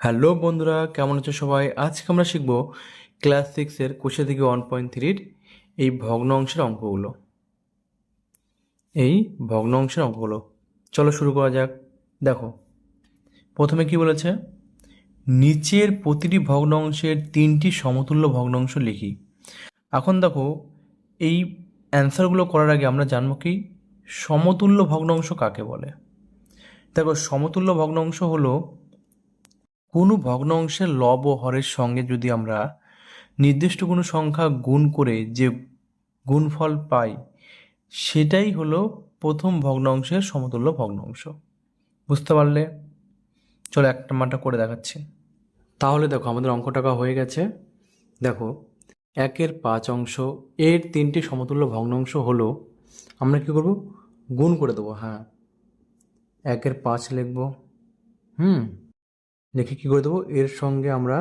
Hello বন্ধুরা, কেমন আছো সবাই? আজকে আমরা শিখব ক্লাস সিক্সের কোষে থেকে 1.3-র এই ভগ্ন অংশের অঙ্কগুলো। চলো শুরু করা যাক। দেখো, প্রথমে কি বলেছে, নিচের প্রতিটি ভগ্ন অংশের 3টি সমতুল্য ভগ্নাংশ লিখি। এখন দেখো, এই অ্যান্সারগুলো করার আগে আমরা জানবো কি সমতুল্য ভগ্নাংশ কাকে বলে। দেখো, সমতুল্য ভগ্নাংশ হলো কোনো ভগ্নাংশের লব ও হরের সঙ্গে যদি আমরা নির্দিষ্ট কোনো সংখ্যা গুণ করে যে গুণফল পাই, সেটাই হলো প্রথম ভগ্নাংশের সমতুল্য ভগ্নাংশ। বুঝতে পারলে? চলো একটা মানটা করে দেখাচ্ছি। তাহলে দেখো, আমাদের অঙ্কটাকা হয়ে গেছে। দেখো, 1/5 এর 3টি সমতুল্য ভগ্নাংশ হলো, আমরা কি করব, গুণ করে দেবো। হ্যাঁ, 1/5 লিখবো। লিখে কী করে দেবো, এর সঙ্গে আমরা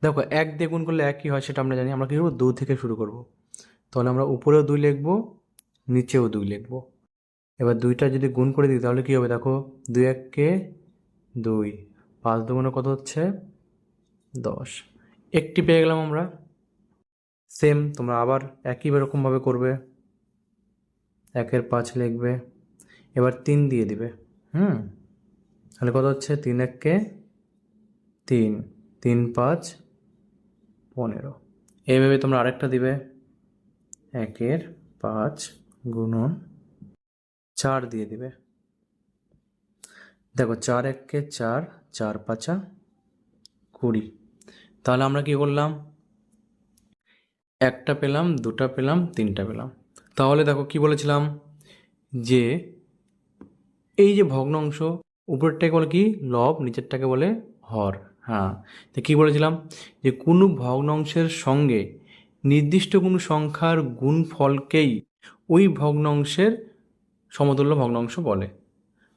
দেখো 1 দিয়ে গুণ করলে 1 হয়, সেটা আমরা জানি। আমরা কী করবো, 2 থেকে শুরু করব। তাহলে আমরা উপরেও 2 লিখবো, নিচেও 2 লিখবো। এবার 2টা যদি গুণ করে দিই তাহলে কী হবে, দেখো 2 1 2, 5 দুগুণে কত হচ্ছে, 10। একটি পেয়ে গেলাম আমরা। সেম তোমরা আবার একই রকমভাবে করবে, 1/5 লিখবে, এবার 3 দিয়ে দিবে। তাহলে কত হচ্ছে, 3 1 3, 3 5 15। এইভাবে তোমরা আরেকটা দিবে, 1/5 গুণন 4 দিয়ে দিবে। দেখো 4 1 4, 4 5 20। তাহলে আমরা কি করলাম, একটা পেলাম, দুটা পেলাম, তিনটা পেলাম। তাহলে দেখো কি বলেছিলাম, যে এই যে ভগ্নাংশ, উপরেরটাকে বলে কি লব, নিচেরটাকে বলে হর। হ্যাঁ, তো কী বলেছিলাম, যে কোনো ভগ্নাংশের সঙ্গে নির্দিষ্ট কোনো সংখ্যার গুণফলকেই ওই ভগ্নাংশের সমতুল্য ভগ্নাংশ বলে।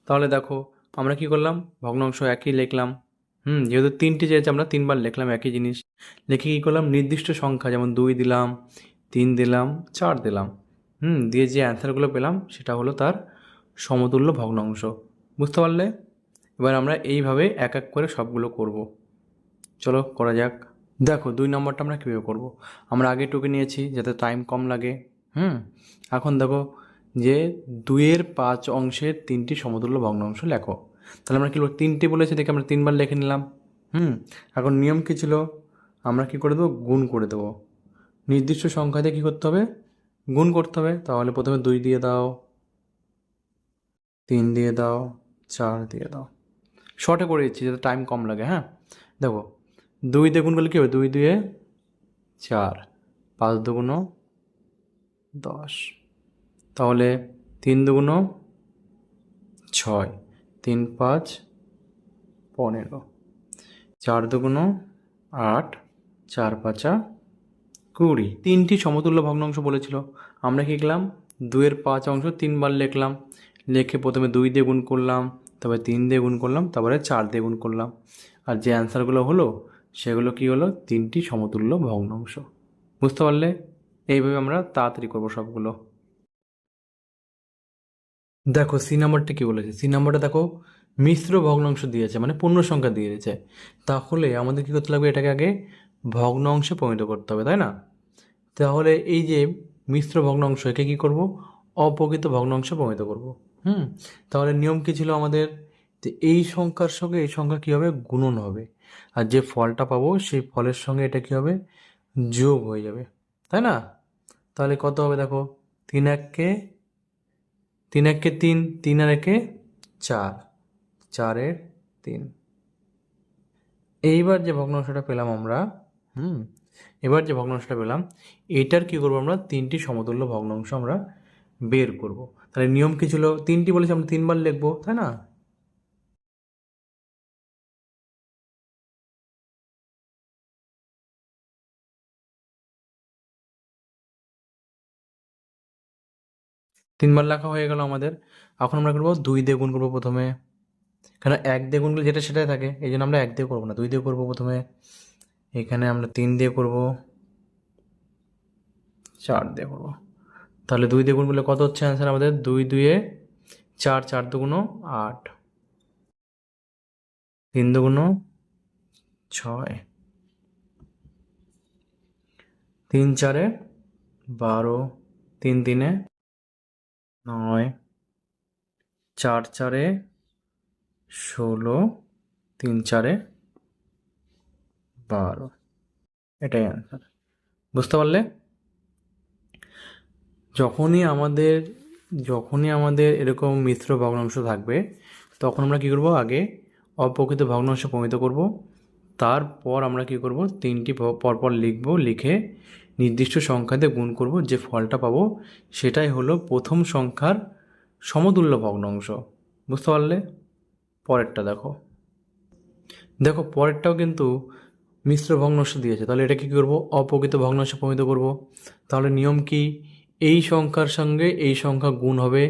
তাহলে দেখো, আমরা কি করলাম, ভগ্নাংশ একই লিখলাম। যেহেতু 3টি চেয়েছে, আমরা 3বার লিখলাম একই জিনিস। লিখে কী করলাম, নির্দিষ্ট সংখ্যা যেমন 2 দিলাম, 3 দিলাম, 4 দিলাম। দিয়ে যে অ্যান্সারগুলো পেলাম সেটা হলো তার সমতুল্য ভগ্নাংশ। বুঝতে পারলে? এবার আমরা এইভাবে এক এক করে সবগুলো করব। চলো করা যাক। দেখো 2 নম্বরটা আমরা কীভাবে করব। আমরা আগে টুকে নিয়েছি যাতে টাইম কম লাগে। এখন দেখো, যে 2/5 অংশের 3টি সমতুল্য ভগ্নাংশ লেখো। তাহলে আমরা কী করবো, 3টি বলেছে দেখে আমরা 3বার লিখে নিলাম। এখন নিয়ম কী ছিল, আমরা কী করে দেবো, গুণ করে দেবো। নির্দিষ্ট সংখ্যা দিয়ে কী করতে হবে, গুণ করতে হবে। তাহলে প্রথমে 2 দিয়ে দাও, 3 দিয়ে দাও, 4 দিয়ে দাও। শর্টে করে দিচ্ছি যাতে টাইম কম লাগে। হ্যাঁ, দেখো 2 দিয়ে গুণ করলে কী হবে, 2 2 4, 5 2 10। তাহলে 3 2 6, 3 5 15, 4 2 8, 4 5 20। 3টি সমতুল্য ভগ্নাংশ বলেছিল। আমরা কী লিখলাম, 2/5 অংশ 3বার লিখলাম। লিখে প্রথমে 2 দিয়ে গুণ করলাম, তারপরে 3 দিয়ে গুণ করলাম, তারপরে 4 দিয়ে গুণ করলাম। আর যে অ্যান্সারগুলো হলো সেগুলো কী হলো, 3টি সমতুল্য ভগ্নাংশ। বুঝতে পারলে? এইভাবে আমরা তাড়াতাড়ি করবো সবগুলো। দেখো সি নাম্বারটা কী বলেছে, সি নাম্বারটা দেখো মিশ্র ভগ্নাংশ দিয়েছে, মানে পূর্ণ সংখ্যা দিয়েছে। তাহলে আমাদের কী করতে লাগবে, এটাকে আগে ভগ্নাংশে পরিণত করতে হবে, তাই না? তাহলে এই যে মিশ্র ভগ্নাংশ, একে কী করব, অপ্রকৃত ভগ্নাংশে পরিণত করব। তাহলে নিয়ম কী ছিল আমাদের, যে এই সংখ্যার সঙ্গে এই সংখ্যা কী হবে, গুণন হবে। আর যে ফলটা পাবো সেই ফলের সঙ্গে এটা কী হবে, যোগ হয়ে যাবে, তাই না? তাহলে কত হবে, দেখো 3 1 3 1 3, 3 আর 1 4, 4 3। এইবার যে ভগ্নাংশটা পেলাম আমরা, এবার যে ভগ্নাংশটা পেলাম, এইটার কী করবো, আমরা 3টি সমতুল্য ভগ্নাংশ আমরা বের করব। তাহলে নিয়ম কী ছিল, 3টি বলেছি আমরা 3বার লিখবো, তাই না? তিনবার লেখা হয়ে গেল আমাদের। এখন আমরা করবো 2 দিয়ে গুণ করবো প্রথমে, কারণ 1 দিয়ে গুণ করলে যেটা সেটাই থাকে, এই জন্য আমরা 1 দিয়ে করবো না, 2 দিয়ে করবো প্রথমে। এখানে আমরা 3 দিয়ে করবো, 4 দিয়ে করবো। তাহলে 2 দিয়ে গুণ করলে কত হচ্ছে অ্যান্সার আমাদের, 2 2 4, 4 2 8, 3 2 6, 3 4 12, 3 3 9, 4 4 16, 3 4 12। এটাই অ্যান্সার। বুঝতে পারলে? যখনই আমাদের এরকম মিশ্র ভগ্নাংশ থাকবে তখন আমরা কী করব, আগে অপ্রকৃত ভগ্নাংশ প্রমিত করব, তারপর আমরা কী করব, তিনটি পরপর লিখব, লিখে নির্দিষ্ট সংখ্যা দিয়ে গুণ করব, যে ফলটা পাবো সেটাই হলো প্রথম সংখ্যার সমতুল্য ভগ্নাংশ। বুঝতে পারলে? পরেরটা দেখো, পরেরটাও কিন্তু মিশ্র ভগ্নাংশ দিয়েছে, তাহলে এটা কী করব, অপ্রকৃত ভগ্নাংশে প্রমিত করব। তাহলে নিয়ম কি, এই সংখ্যার সঙ্গে এই সংখ্যা গুণ হবে,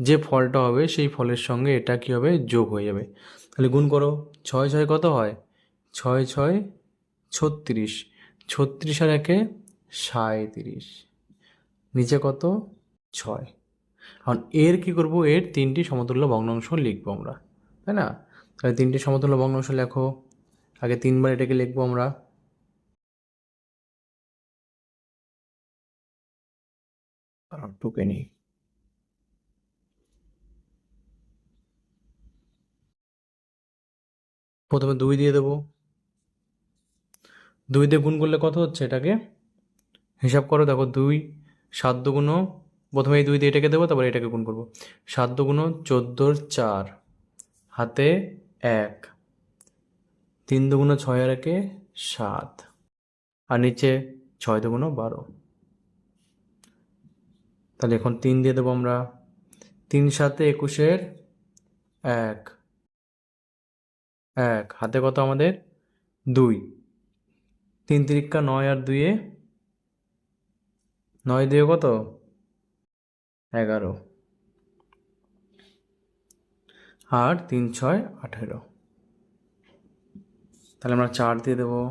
যে ফলটা হবে সেই ফলের সঙ্গে এটা কী হবে, যোগ হয়ে যাবে। তাহলে গুণ করো, 6 6 কত হয়, 6 6 36, 36 আর 1 37, নিচে কত 6। এখন এর কি করব, এর তিনটি সমতুল্য ভগ্নাংশ লিখবো আমরা, তাই না? তাহলে তিনটি সমতুল্য ভগ্নাংশ লেখো, আগে 3 বার এটাকে লিখবো আমরা। টুকে নিই, প্রথমে 2 দিয়ে দেবো, 2 দিয়ে গুণ করলে কত হচ্ছে, এটাকে হিসাব করো, দেখো 2 7 দুগুণ, প্রথমে এই 2 দিয়ে এটাকে দেবো, তারপরে এটাকে গুণ করবো। 7 দুগুণ 14, 4 হাতে 1, 3 দুগুণ 6 আর 1 7, আর নিচে 6 দুগুণ 12। তাহলে এখন 3 দিয়ে দেবো আমরা, 3 7 21, 1 1 হাতে কত আমাদের 2, 3 3 9 আর 2 9 দিয়ে কত 11, আর 3 6 18। তাহলে আমরা 4 দিয়ে দেবো,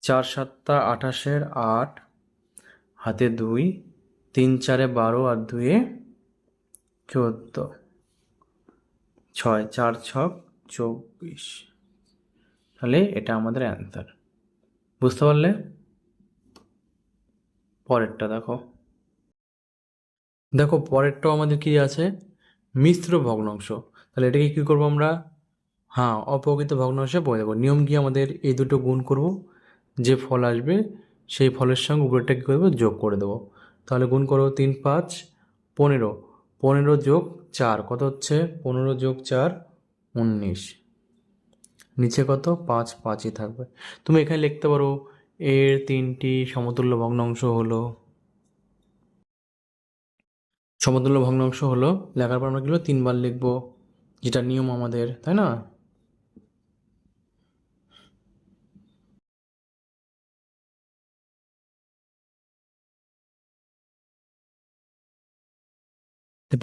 4 7 28, 8 হাতে 2, 3 4 12 আর 2 14, 6 4 6 24। তাহলে এটা আমাদের অ্যান্সার। বুঝতে পারলে? পরেরটা দেখো পরেরটাও আমাদের কি আছে, মিশ্র ভগ্নাংশ। তাহলে এটাকে কী করবো আমরা, অপ্রকৃত ভগ্নাংশে পড়ে দেবো। নিয়ম কি, আমাদের এই দুটো গুণ করব, যে ফল আসবে সেই ফলের সঙ্গে উপরেরটা কী করবো, যোগ করে দেবো। তাহলে গুণ করো, 3 5 15, 15 যোগ 4 কত হচ্ছে, 15 যোগ 4 19, নিচে কত 5 5ই থাকবে। তুমি এখানে লিখতে পারো, এর তিনটি সমতুল্য ভগ্নাংশ হলো, লেখার পর আমরা কী 3 বার লিখবো, যেটা নিয়ম আমাদের, তাই না?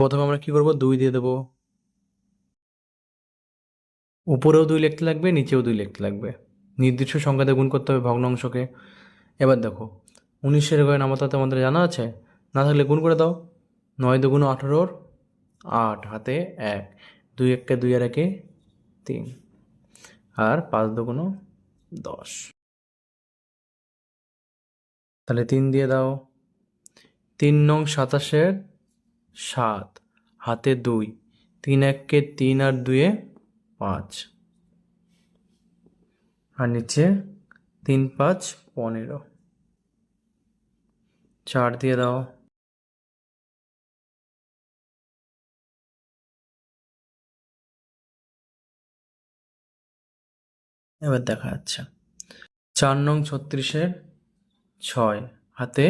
প্রথমে আমরা কি করব, 2 দিয়ে দেবো, উপরেও 2 লিখতে লাগবে, নিচেও 2 লিখতে লাগবে, নির্দিষ্ট সংখ্যাতে গুণ করতে হবে ভগ্নাংশকে। এবার দেখো 19-এর ঘরে নামতা তোমাদের জানা আছে, না থাকলে গুণ করে দাও। 9 2 18, 8 হাতে 1, 2 1 2 আর 1 3, আর 5 2 10। তাহলে 3 দিয়ে দাও, 3 9 27, 7 হাতে 2, 3 1 3 আর 2 5, আর নিচে 3 5 15, 4 দিয়ে দাও। এবার দেখা যাচ্ছে 4 9 36, 6 হাতে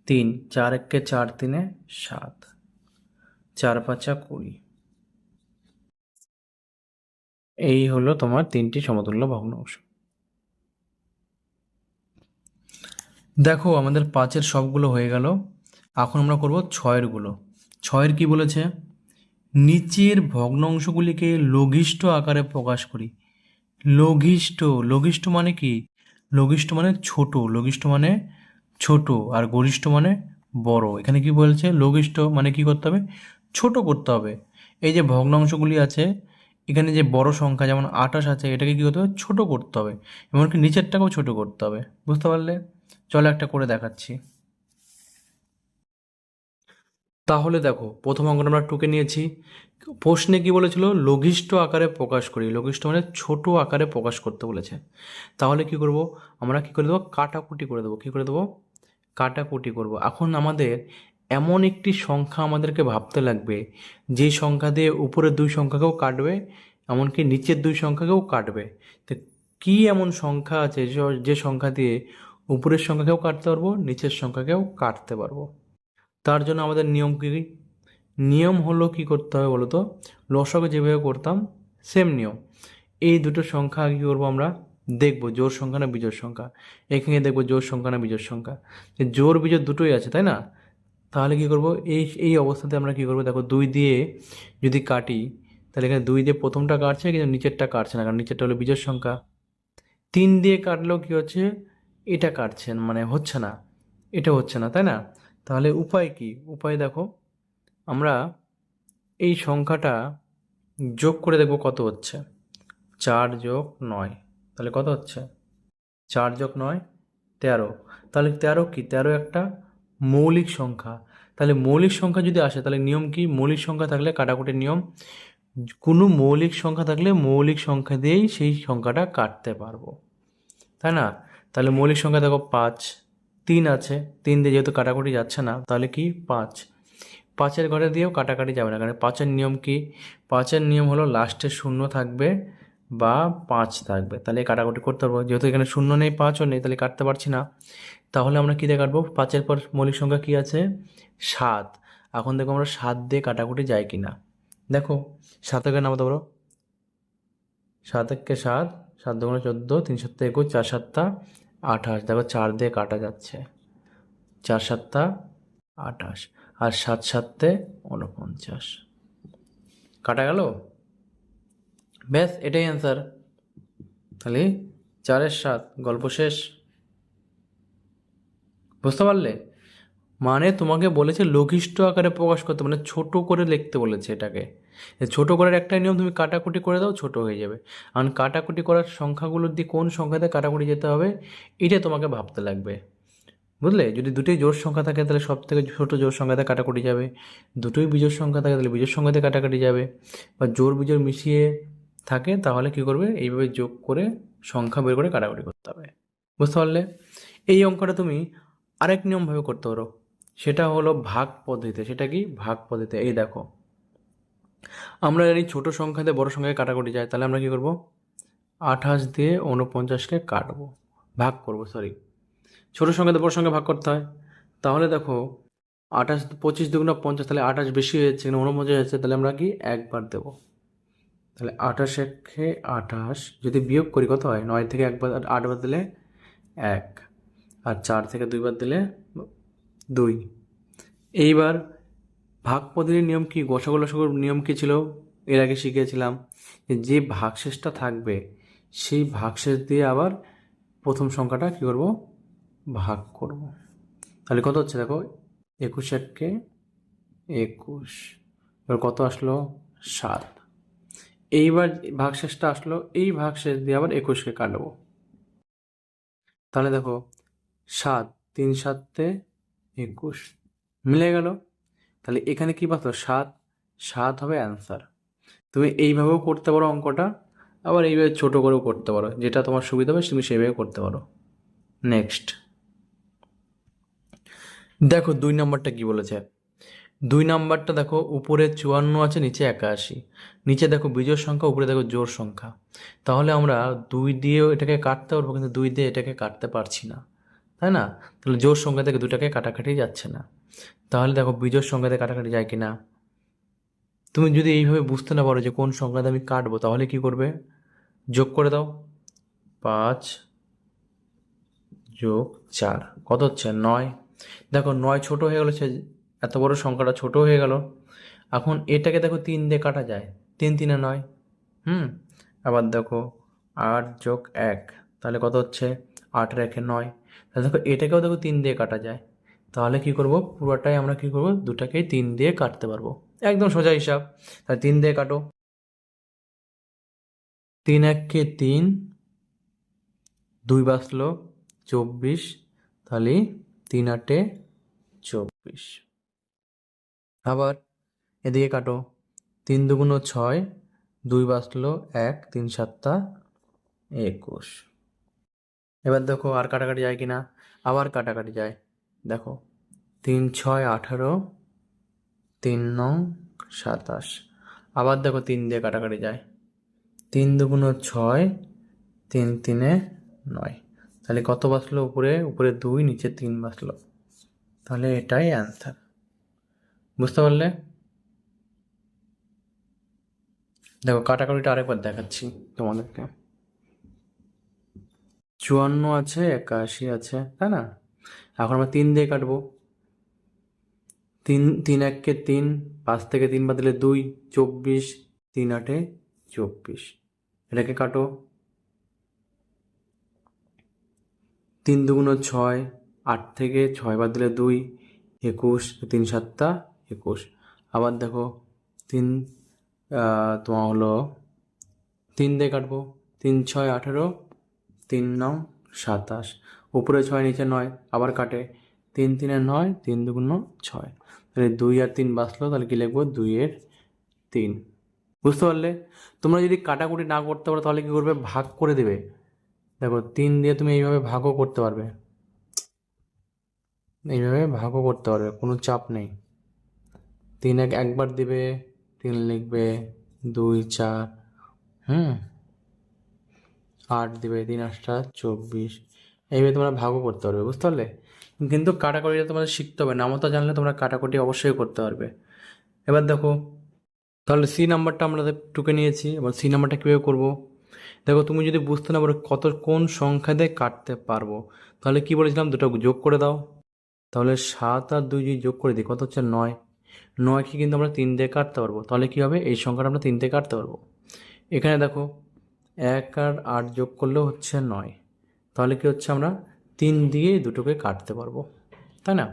3, 4 1 4 3 7, 4 5 20। এই হলো তোমার তিনটি সমতুল্য ভগ্নাংশ। দেখো আমাদের 5-এর সবগুলো হয়ে গেল, এখন আমরা করব 6-এরগুলো। 6-এর কি বলেছে, নিচের ভগ্নাংশগুলিকে লঘিষ্ঠ আকারে প্রকাশ করি। লঘিষ্ঠ মানে কি, লঘিষ্ঠ মানে ছোট, আর গরিষ্ঠ মানে বড়। এখানে কি বলছে, লঘিষ্ঠ মানে কি করতে হবে, ছোট করতে হবে। এই যে ভগ্নাংশগুলি আছে এখানে যে বড় সংখ্যা যেমন 28 আছে, এটাকে কী করতে হবে, ছোটো করতে হবে, এমনকি নিচেরটাকেও ছোটো করতে হবে। বুঝতে পারলে? চলো একটা করে দেখাচ্ছি। তাহলে দেখো, প্রথম অঙ্কটা আমরা টুকে নিয়েছি। প্রশ্নে কি বলেছিল, লঘিষ্ঠ আকারে প্রকাশ করি। লঘিষ্ঠ মানে ছোট আকারে প্রকাশ করতে বলেছে। তাহলে কি করব, আমরা কি করে দেবো, কাটাকুটি করে দেবো। কি করে দেবো, কাটাকুটি করব। এখন আমাদের এমন একটি সংখ্যা আমাদেরকে ভাবতে লাগবে, যে সংখ্যা দিয়ে উপরের দুই সংখ্যাকেও কাটবে, এমনকি নিচের দুই সংখ্যাকেও কাটবে। তো কী এমন সংখ্যা আছে যে সংখ্যা দিয়ে উপরের সংখ্যাকেও কাটতে পারবো, নিচের সংখ্যাকেও কাটতে পারবো? তার জন্য আমাদের নিয়ম কী? নিয়ম হলো কি করতে হবে বলো তো, লসাগু যেভাবে করতাম সেম নিয়ম। এই দুটো সংখ্যা কী করবো, আমরা দেখবো জোড় সংখ্যা না বিজোড় সংখ্যা। এখানে দেখবো জোড় সংখ্যা না বিজোড় সংখ্যা। যে জোড় বিজোড় দুটোই আছে, তাই না? তাহলে কি করব, এই এই অবস্থাতে আমরা কি করব, দেখো 2 দিয়ে যদি কাটি, তাহলে এখানে 2 দিয়ে প্রথমটা কাটছে কিন্তু নিচেরটা কাটছে না, কারণ নিচেরটা হলো বিজোড় সংখ্যা। 3 দিয়ে কাটলেও কি হচ্ছে, এটা কাটছে মানে হচ্ছে না, এটা হচ্ছে না, তাই না? তাহলে উপায় কি? উপায় দেখো, আমরা এই সংখ্যাটা যোগ করে দেখব কত হচ্ছে। 4 যোগ 9, তাহলে কত হচ্ছে, 4 যোগ 9 13। তাহলে 13 কি, 13 একটা মৌলিক সংখ্যা। তাহলে মৌলিক সংখ্যা যদি আসে, তাহলে নিয়ম কি, মৌলিক সংখ্যা থাকলে কাটাকুটির নিয়ম, কোনো মৌলিক সংখ্যা থাকলে মৌলিক সংখ্যা দিয়েই সেই সংখ্যাটা কাটতে পারবো, তাই না? তাহলে মৌলিক সংখ্যা দেখো 5, 3 আছে, 3 দিয়ে যেহেতু কাটাকুটি যাচ্ছে না, তাহলে কি 5। 5-এর ঘরে দিয়েও কাটাকাটি যাবে না, কারণ 5-এর নিয়ম কি, 5-এর নিয়ম হলো লাস্টে 0 থাকবে বা 5 থাকবে, তাহলে কাটাকুটি করতে পারবো। যেহেতু এখানে 0 নেই 5ও নেই, তাহলে কাটতে পারছি না। তাহলে আমরা কী দিয়ে কাটবো, 5-এর পর মৌলিক সংখ্যা কী আছে, 7। এখন দেখো আমরা 7 দিয়ে কাটাকুটি যায় কি না। দেখো 7-এর নামাতে পারো, 7-একে 7, 7 দুগুণে 14, 3 7 21, 4 7 28। দেখো 4 দিয়ে কাটা যাচ্ছে, 4 7 28, আর 7 7 49, কাটা গেল। ব্যাস, এটাই অ্যান্সার। তাহলে 4-এর 7, গল্প শেষ। বুঝতে পারলে? মানে তোমাকে বলেছে লঘিষ্ঠ আকারে প্রকাশ করতে, মানে ছোট করে লিখতে বলেছে এটাকে। ছোট করার একটাই নিয়ম, তুমি কাটাকুটি করে দাও, ছোট হয়ে যাবে। কারণ কাটাকুটি করার সংখ্যাগুলোর দিয়ে কোন সংখ্যাতে কাটাকুটি যেতে হবে, এটা তোমাকে ভাবতে লাগবে। বুঝলে? যদি দুটোই জোড় সংখ্যা থাকে, তাহলে সব থেকে ছোটো জোড় সংখ্যাতে কাটাকুটি যাবে। দুটোই বিজোড় সংখ্যা থাকে, তাহলে বিজোড় সংখ্যাতে কাটাকাটি যাবে। বা জোড় বিজোড় মিশিয়ে থাকে, তাহলে কী করবে, এইভাবে যোগ করে সংখ্যা বের করে কাটাকুটি করতে হবে। বুঝতে পারলে? এই অঙ্কটা তুমি আরেক নিয়মভাবে করতে পারো, সেটা হলো ভাগ পদ্ধতিতে। সেটা কি, ভাগ পদ্ধতিতে। এই দেখো, আমরা জানি ছোটো সংখ্যাতে বড় সংখ্যায় কাটাকুটি যায়, তাহলে আমরা কী করব, 28 দিয়ে 49কে কাটবো, ভাগ করব, সরি, ছোটো সংখ্যাতে বড় সংখ্যা ভাগ করতে হয়। তাহলে দেখো 28, 25 দুগুণা 50, তাহলে 28 বেশি হয়েছে, এখানে 49 হয়েছে, তাহলে আমরা কি একবার দেবো। তাহলে 28 একে 28, যদি বিয়োগ করি কত হয়, 9 থেকে একবার 8 বার দিলে 1, আর 4 থেকে 2 বার দিলে 2। এইবার ভাগ পদ্ধতির নিয়ম কি, গসাগু লসাগুর নিয়ম কি ছিল, এর আগে শিখেছিলাম যে ভাগশেষটা থাকবে, সেই ভাগশেষ দিয়ে আবার প্রথম সংখ্যাটা কী করব, ভাগ করব। তাহলে কত হচ্ছে দেখো, 21 একে 21, এবার কত আসলো, 7। এইবার ভাগশেষটা আসলো, এই ভাগশেষ দিয়ে আবার 21কে কাটবো। তাহলে দেখো 7, 3 7 21, মিলে গেল। তাহলে এখানে কী পাচ্ছ, 7, 7 হবে অ্যান্সার। তুমি এইভাবেও করতে পারো অঙ্কটা, আবার এইভাবে ছোটো করেও করতে পারো, যেটা তোমার সুবিধা হবে তুমি সেইভাবে করতে পারো। নেক্সট দেখো 2 নাম্বারটা কি বলেছে। 2 নাম্বারটা দেখো, উপরে 54 আছে, নিচে 81। নিচে দেখো বিজোড় সংখ্যা, উপরে দেখো জোড় সংখ্যা। তাহলে আমরা 2 দিয়েও এটাকে কাটতে পারবো, কিন্তু 2 দিয়ে এটাকে কাটতে পারছি না, তাই না? তাহলে জোড় সংখ্যা থেকে দুটাকে কাটাকাটি যাচ্ছে না। তাহলে দেখো বিজোড় সংখ্যাতে কাটাকাটি যায় কি না। তুমি যদি এইভাবে বুঝতে না পারো যে কোন সংখ্যাতে আমি কাটবো, তাহলে কি করবে, যোগ করে দাও। 5 যোগ 4 কত হচ্ছে, 9। দেখো 9 ছোট হয়ে গেলো, সে এত বড় সংখ্যাটা ছোট হয়ে গেল। এখন এটাকে দেখো 3 দিয়ে কাটা যায়, 3 3 9। আবার দেখো 8 যোগ 1, তাহলে কত হচ্ছে, 8 রেখে 9। তাহলে দেখো এটাকেও দেখো 3 দিয়ে কাটা যায়। তাহলে কি করব, পুরোটাই আমরা কি করব, দুটাকেই 3 দিয়ে কাটতে পারবো। একদম সোজা হিসাব। তাহলে 3 দিয়ে কাটো। তিন এককে তিন, দুই বাঁচলো 24, তাহলে 3 8 24। আবার এদিকে কাটো, 3 2 6, দুই বাঁচলো 1, 3 7 21। এবার দেখো আর কাটাকাটি যায় কিনা, আবার কাটাকাটি যায়। দেখো 3 6 18, 3 9 27। আবার দেখো 3 দিয়ে কাটাকাটি যায়, 3 2 6, 3 3 9। তাহলে কত বাঁচলো উপরে? উপরে 2, নিচে 3 বাঁচলো। তাহলে এটাই অ্যান্সার। বুঝতে পারলে? দেখো কাটাকাটিটা আরেকবার দেখাচ্ছি তোমাদেরকে। 54 আছে, 81 আছে, তাই না? এখন আমরা 3 দিয়ে কাটবো। 3 3 এককে 3, 5 থেকে 3 বাদ দিলে 2, 24, 3 8 24। এটাকে কাটো। 3 2 6, 8 থেকে 6 বাদ দিলে 2, 21, 3 7 21। আবার দেখো 3 তোমার হলো 3 দিয়ে কাটবো। 3 6 18, 3 9 27। উপরে 6, নিচে 9, আবার কাটে। 3 3 9, 3 2 6। তাহলে 2 আর 3 বাঁচলো, তাহলে কি লিখবো? 2 এর 3। বুঝতে পারলে? তোমরা যদি কাটাকুটি না করতে পারো তাহলে কি করবে? ভাগ করে দেবে। দেখো 3 দিয়ে তুমি এইভাবে ভাগও করতে পারবে, এইভাবে ভাগও করতে পারবে, কোনো চাপ নেই। 3 একবার দিবে, 3 লিখবে, 2 4, 8 দিবে, 3 8 24। এইভাবে তোমরা ভাগও করতে পারবে। বুঝতে পারলে? কিন্তু কাটাকুটিটা তোমাদের শিখতে হবে, নামতা জানলে তোমরা কাটাকুটি অবশ্যই করতে পারবে। এবার দেখো, তাহলে সি নাম্বারটা আমরা টুকে নিয়েছি। এবার সি নাম্বারটা কীভাবে করবো? দেখো তুমি যদি বুঝতে না পারো কোন সংখ্যা দিয়ে কাটতে পারবো, তাহলে কি বলেছিলাম? দুটো যোগ করে দাও। তাহলে 7 আর 2 যদি যোগ করে দিই, কত হচ্ছে? 9। 9কে কিন্তু আমরা 3 দিয়ে কাটতে পারবো। তাহলে কী হবে? এই সংখ্যাটা আমরা 3 দিয়ে কাটতে পারবো। এখানে দেখো 1 আর 8 যোগ করলেও হচ্ছে 9। তাহলে কি হচ্ছে? আমরা 3 দিয়ে দুটোকে কাটতে পারবো, তাই না?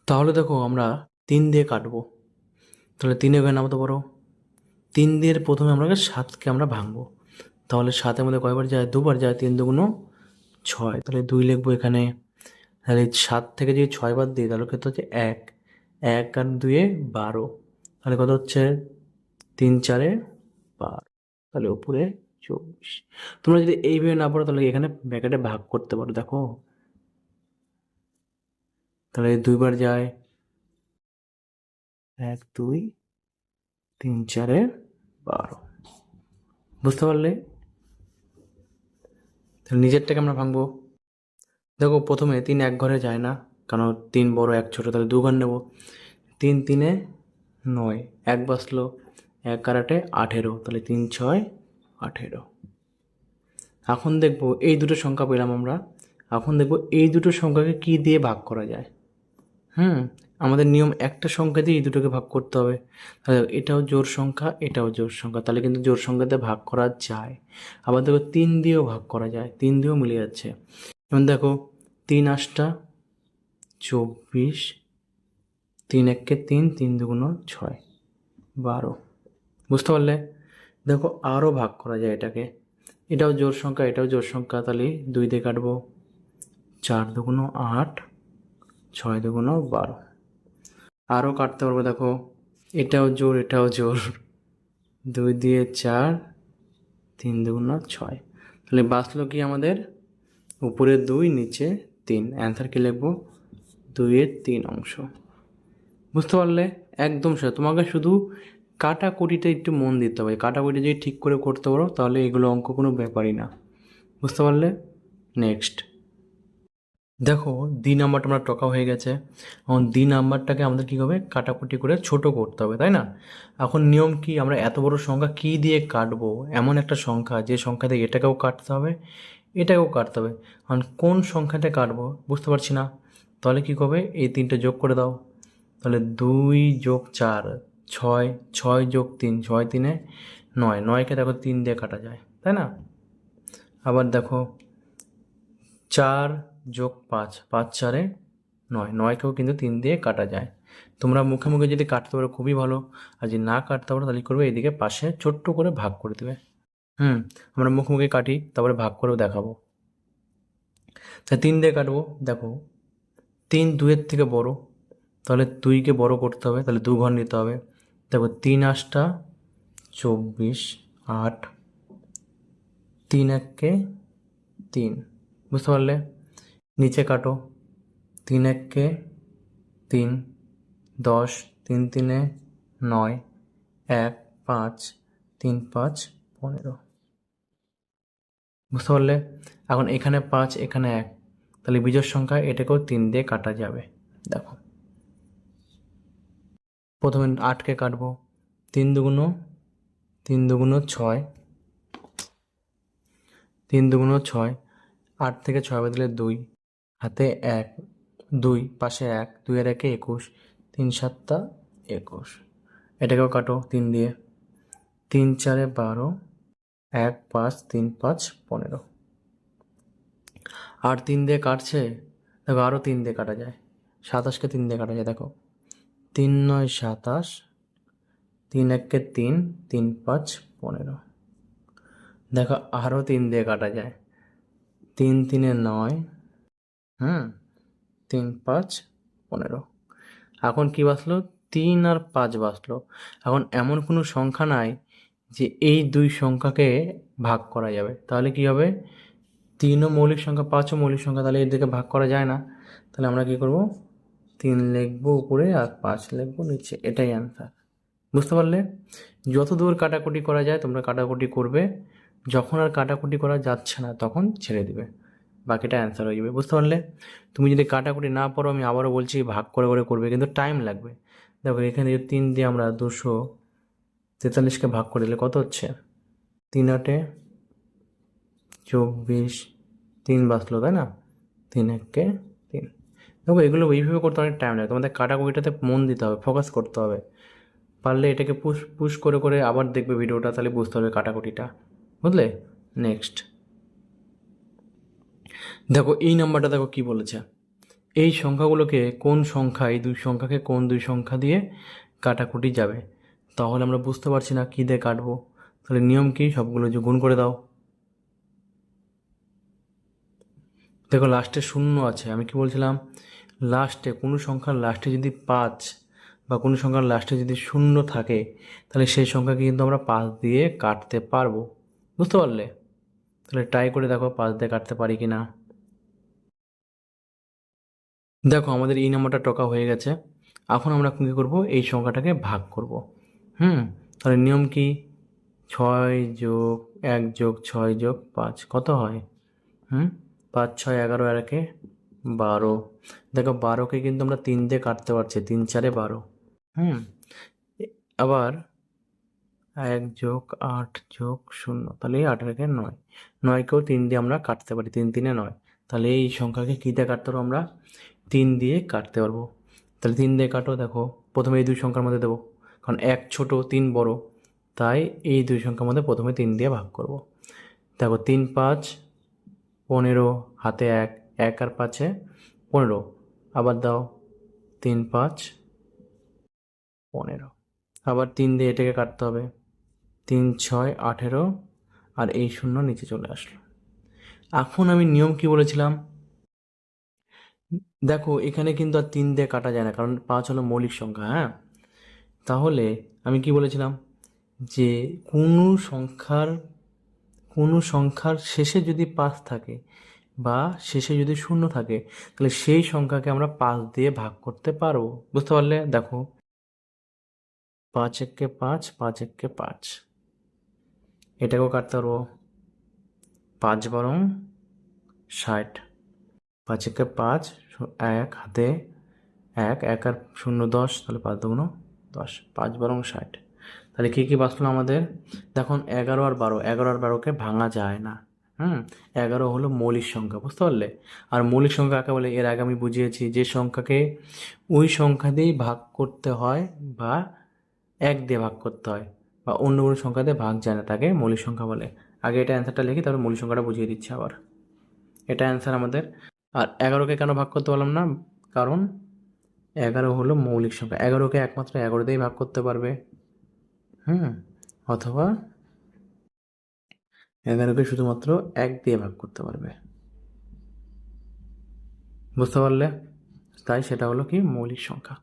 তাহলে দেখো আমরা 3 দিয়ে কাটবো। তাহলে 3 এখানে নামাতে পারো। 3 দিয়ে প্রথমে আমরা 7কে আমরা ভাঙবো। তাহলে 7-এর মধ্যে কয়বার যায়? 2বার যায়। 3 2 6, তাহলে 2 লিখবো এখানে। তাহলে 7 থেকে যদি 6 বার দিই, তাহলে কত হচ্ছে? 1। 1 আর 2 12। তাহলে কত হচ্ছে? 3 4 12। তাহলে উপরে 24। তোমরা যদি এইভাবে না পারো তাহলে এখানে ব্র্যাকেটে ভাগ করতে পারো। দেখো তাহলে 2বার যায়, 1 2 3 4 12। বুঝতে পারলে? তাহলে নিজেরটাকে আমরা ভাঙবো। দেখো প্রথমে 3 এক ঘরে যায় না, কারণ 3 বড় 1 ছোট, তাহলে 2 ঘর নেব। 3 3 9, 1 বাঁচলো, 1 আর 8 18, তাহলে 3 6 18। এখন দেখবো এই দুটো সংখ্যা পেলাম আমরা। এখন দেখবো এই দুটো সংখ্যাকে কি দিয়ে ভাগ করা যায়। আমাদের নিয়ম একটা সংখ্যা দিয়ে এই দুটোকে ভাগ করতে হবে। তাহলে এটাও জোড় সংখ্যা, এটাও জোড় সংখ্যা, তাহলে কিন্তু জোড় সংখ্যাতে ভাগ করা যায়। আবার দেখো 3 দিয়েও ভাগ করা যায়, 3 দিয়েও মিলে যাচ্ছে। যেমন দেখো 3 8 24, 3 1 3, 3 2 6 12। বুঝতে পারলে? দেখো আরও ভাগ করা যায় এটাকে। এটাও জোড় সংখ্যা, এটাও জোড় সংখ্যা, তাহলে 2 দিয়ে কাটবো। 4 2 8, 6 2 12। আরও কাটতে পারবো। দেখো এটাও জোড়, এটাও জোড়। 2 দিয়ে 4, 3 2 6। তাহলে বাঁচলো কি আমাদের? উপরে 2, নিচে 3। অ্যান্সার কি লিখবো? 2 এর 3 অংশ। বুঝতে পারলে? একদম সেটা। তোমাকে শুধু কাটাকুটিটা একটু মন দিতে হবে। কাটাকুটি যদি ঠিক করে করতে পারো তাহলে এগুলো অঙ্ক কোনো ব্যাপারই না। বুঝতে পারলে? নেক্সট দেখো নাম্বারটা আমরা টকা হয়ে গেছে। এখন নাম্বারটাকে আমাদের কী হবে? কাটাকুটি করে ছোট করতে হবে, তাই না? এখন নিয়ম কি? আমরা এত বড় সংখ্যা কী দিয়ে কাটবো? এমন একটা সংখ্যা যে সংখ্যাতে এটাকেও কাটতে হবে, এটাকেও কাটতে হবে। এখন কোন সংখ্যাটা কাটবো বুঝতে পারছি না। তাহলে কী করবে? এই 3টে যোগ করে দাও। তাহলে 2 যোগ 4 6, 6 যোগ 3 6 3 9। 9কে দেখো 3 দিয়ে কাটা যায়, তাই না? আবার দেখো 4 যোগ 5 5 4 9, 9কেও কিন্তু 3 দিয়ে কাটা যায়। তোমরা মুখে মুখে যদি কাটতে পারো খুবই ভালো, আর যদি না কাটতে পারো তাহলে কী করবে, এদিকে পাশে ছোট্ট করে ভাগ করে দেবে। আমরা মুখে মুখে কাটি, তারপরে ভাগ করেও দেখাবো। তা 3 দিয়ে কাটবো। দেখো 3 2-এর থেকে বড়, তাহলে 2কে বড় করতে হবে, তাহলে 2 ঘর নিতে হবে। দেখো 3 8টা 24, 8, 3 1-কে 3, বুঝতে পারলে? নিচে কাটো, 3 1-কে 3, 10, 3 3-এ 9, 1 5, 3 5 15, বুঝতে পারলে? এখন এখানে 5, এখানে 1, তাহলে বিজোড় সংখ্যা, এটাকেও 3 দিয়ে কাটা যাবে। দেখো প্রথমে 8কে কাটবো, 3 দুগুণ 6, 3 দুগুণ 6, 8 থেকে 6 বদলে 2, হাতে 1, 2 পাশে 1, 2 এর 1-এ 21, 3 7 21, এটাকেও কাটো 3 দিয়ে, 3 4 12, 1 5 3 5 15, আর 3 দিয়ে কাটছে। দেখো আরও 3 দিয়ে কাটা যায়, 27-কে 3 দিয়ে কাটা যায়। দেখো 3 9 27, 3 1-কে 3, 3 5 15, দেখো আরও 3 দিয়ে কাটা যায়, 3 3-এ 9, 3 5 15। এখন কি বাঁচলো, 3 আর 5 বাঁচলো। এখন এমন কোনো সংখ্যা নাই যে এই দুই সংখ্যাকে ভাগ করা যাবে, তাহলে কি হবে, 3ও মৌলিক সংখ্যা, 5ও মৌলিক সংখ্যা, তাহলে এর দিকে ভাগ করা যায় না। তাহলে আমরা কি করব, 3 লিখবো উপরে আর 5 লিখবো নিচে, এটাই অ্যান্সার। বুঝতে পারলে? যত দূর কাটাকুটি করা যায় তোমরা কাটাকুটি করবে, যখন আর কাটাকুটি করা যাচ্ছে না তখন ছেড়ে দিবে, বাকিটা অ্যান্সার হয়ে যাবে। বুঝতে পারলে? তুমি যদি কাটাকুটি না পারো, আমি আবারও বলছি, ভাগ করে করে করবে, কিন্তু টাইম লাগবে। দেখো এখানে 3 দিয়ে আমরা 243-কে ভাগ করে দিলে কত হচ্ছে, 3 8-এ 24, 3 বাঁচলো, তাই না? 3 1-কে 3। দেখো এগুলো এইভাবে করতে অনেক টাইম লাগে, তোমাদের কাটাকুটিটাতে মন দিতে হবে, ফোকাস করতে হবে। পারলে এটাকে পুশ পুশ করে করে আবার দেখবে ভিডিওটা, তাহলে বুঝতে হবে কাটাকুটিটা, বুঝলে? নেক্সট দেখো এই নাম্বারটা, দেখো কি বলেছে, এই সংখ্যাগুলোকে কোন সংখ্যা, এই দুই সংখ্যাকে কোন দুই সংখ্যা দিয়ে কাটাকুটি যাবে। তাহলে আমরা বুঝতে পারছি না কী দিয়ে কাটবো, তাহলে নিয়ম কি, সবগুলো যে গুণ করে দাও। দেখো লাস্টে শূন্য আছে, আমি কি বলছিলাম, লাস্টে কোনো সংখ্যার লাস্টে যদি 5 বা কোনো সংখ্যার লাস্টে যদি শূন্য থাকে, তাহলে সেই সংখ্যাকে কিন্তু আমরা 5 দিয়ে কাটতে পারবো। বুঝতে পারলে? তাহলে ট্রাই করে দেখো 5 দিয়ে কাটতে পারি কি না। দেখো আমাদের এই নাম্বারটা টকা হয়ে গেছে। এখন আমরা কী করবো, এই সংখ্যাটাকে ভাগ করব। তাহলে নিয়ম কি, 6 যোগ 1 যোগ 6 যোগ 5 কত হয়, 5 6 11, আর 1-এ 12। দেখো 12-কে কিন্তু আমরা 3 দিয়ে কাটতে পারছি, 3 4-এ 12। আবার 1 যোগ 8 যোগ 0, তাহলে এই 8 রেখে 9, 9-কেও 3 দিয়ে আমরা কাটতে পারি, 3 3-এ 9। তাহলে এই সংখ্যাকে কী দিয়ে কাটতে পারবো আমরা, 3 দিয়ে কাটতে পারবো। তাহলে 3 দিয়ে কাটো। দেখো প্রথমে এই দুই সংখ্যার মধ্যে দেবো, কারণ 1 ছোট 3 বড়, তাই এই দুই সংখ্যার মধ্যে প্রথমে 3 দিয়ে ভাগ করব। দেখো 3 5 15, হাতে 1, 1 আর 5-এ 15, আবার দাও 3 5 15, আবার 3 দিয়ে এটাকে কাটতে হবে, 3 6 18, আর এই শূন্য নিচে চলে আসলো। এখন আমি নিয়ম কি বলেছিলাম, দেখো এখানে কিন্তু আর 3 দিয়ে কাটা যায় না, কারণ 5 হলো মৌলিক সংখ্যা। তাহলে আমি কি বলেছিলাম, যে কোনো সংখ্যার শেষে যদি 5 থাকে বা শেষে যদি শূন্য থাকে, তাহলে সেই সংখ্যাকে আমরা 5 দিয়ে ভাগ করতে পারবো। বুঝতে পারলে? দেখো 5 1-কে 5, 5 1-কে 5, এটাকেও কাটতে পারবো, 5 বরং 60, 5 1-কে 5, 1 হাতে 1, 1 আর 0 10, তাহলে 5 দুগুণ 10, 5 বরং 60। তাহলে কী কী বাঁচলো আমাদের, দেখুন 11 আর 12, 11 আর 12-কে ভাঙা যায় না। 11 হলো মৌলিক সংখ্যা, বুঝতে পারলে? আর মৌলিক সংখ্যা কাকে বলে, এর আগে আমি বুঝিয়েছি, যে সংখ্যাকে ওই সংখ্যা দিয়েই ভাগ করতে হয় বা 1 দিয়ে ভাগ করতে হয়, বা অন্য কোনো সংখ্যা দিয়ে ভাগ যায় না, তাকে মৌলিক সংখ্যা বলে। আগে এটা অ্যান্সারটা লিখি, তারপর মৌলিক সংখ্যাটা বুঝিয়ে দিচ্ছি আবার। এটা অ্যান্সার আমাদের। আর 11-কে কেন ভাগ করতে পারলাম না, কারণ 11 হলো মৌলিক সংখ্যা, 11কে একমাত্র 11 দিয়েই ভাগ করতে পারবে। অথবা 11কে শুধুমাত্র 1 দিয়ে ভাগ করতে পারবে। বুঝতে পারলে? তাই সেটা হলো কি মৌলিক সংখ্যা।